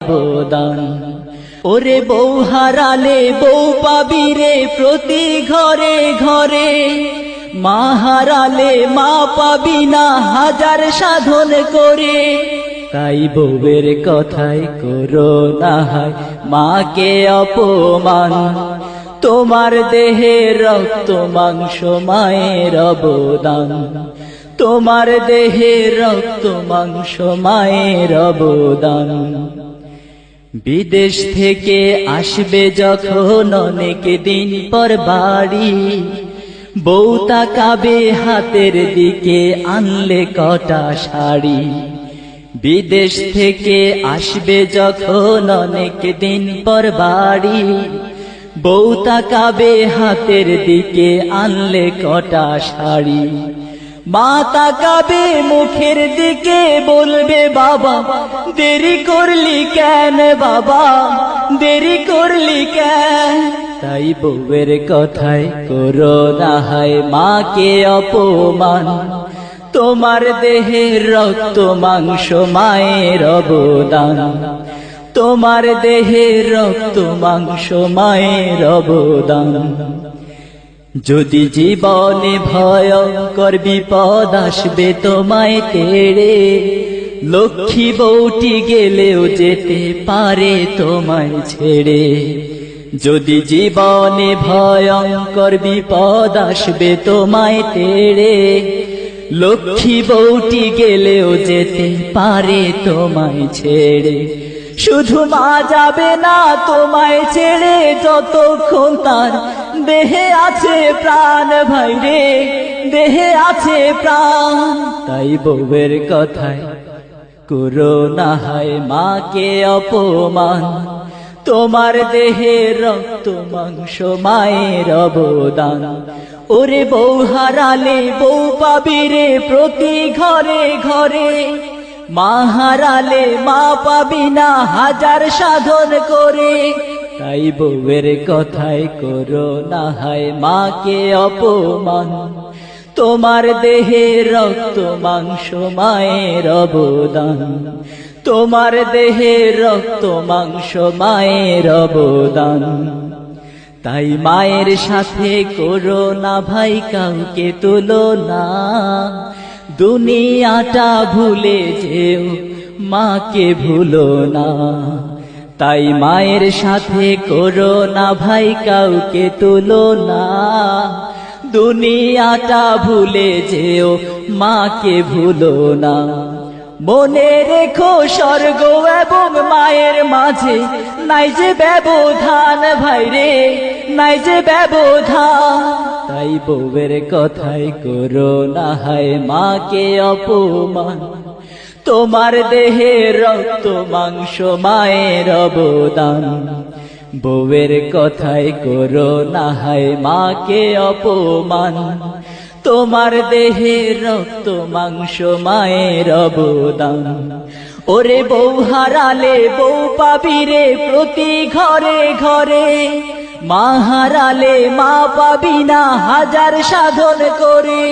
অবদান। ওরে বউ হারালে বউ পাবি রে প্রতি ঘরে ঘরে, মা হারালে মা পাবি না হাজার সাধন করে। তাই বউয়ের কথাই করো না হায় মাকে অপমান, তোমার দেহে রক্ত মাংস মায়ের অবদান, তোমার দেহে রক্ত মাংস মায়ের অবদান। বিদেশ থেকে আসবে যখন অনেক দিন পর বাড়ি, বউ তাকাবে হাতের দিকে আনলে কটা শাড়ি। বিদেশ থেকে আসবে যখন অনেক দিন পর বাড়ি, বউ তাকাবে হাতের দিকে আনলে কটা শাড়ি। মা তাকাবে মুখের দিকে বলবে বাবা দেরি করলি কেন, বাবা দেরি করলি কেন। তাই বউয়ের কথাই করো না হায় মাকে অপমান, তোমার দেহের রক্ত মাংস মায়ের অবদান, তোমার দেহের রক্ত মাংস মায়ের অবদান। যদি জীবনে ভয়ঙ্কর বিপদ আসবে তোমায় তেড়ে, লক্ষ্মী বউটি গেলেও যেতে পারে তোমায় ছেড়ে। যদি জীবনে ভয়ঙ্কর বিপদ আসবে তোমায় তেড়ে, লক্ষ্মী বউটি গেলেও যেতে পারে তোমায় ছেড়ে। শুধু মা যাবে না তোমায় ছেড়ে যতক্ষণ তার দেহে আছে প্রাণ, ভাই রে দেহে আছে প্রাণ। তাই বউয়ের কথায় করো না হায় মাকে অপমান, তোমার দেহে রক্ত মাংস মায়ের অবদান। ওরে বউ হারালে বউ পাবি রে প্রতি ঘরে ঘরে, মা হারালে মা পাবি না হাজার সাধন করে। তাই বউয়ের কথাই করো না হায় মাকে অপমান, তোমার দেহে রক্ত মাংস মায়ের অবদান, তোমার দেহে রক্ত মাংস মায়ের অবদান। তাই মায়ের সাথে করো না ভাই কাউকে তুলনা, দুনিয়াটা ভুলে যেও মাকে ভুলো না। তাই মায়ের সাথে করো না ভাই কাউকে তুলনা, দুনিয়াটা ভুলে যেও মাকে ভুলো না। মনে রেখো স্বর্গ এবং মায়ের মাঝে নাই যে ব্যবধান, ভাই রে নাই যে ব্যবধান। তাই বউয়ের কথাই করো না হায় মাকে অপমান, তোমার দেহে রক্ত মাংস মায়ের অবদান। বউয়ের কথাই করো না হায় মাকে অপমান, তোমার দেহে রক্ত মাংস মায়ের অবদান। ওরে বউ হারালে বউ পাবি রে প্রতি ঘরে ঘরে, মা হারালে মা পাবি না হাজার সাধন করে।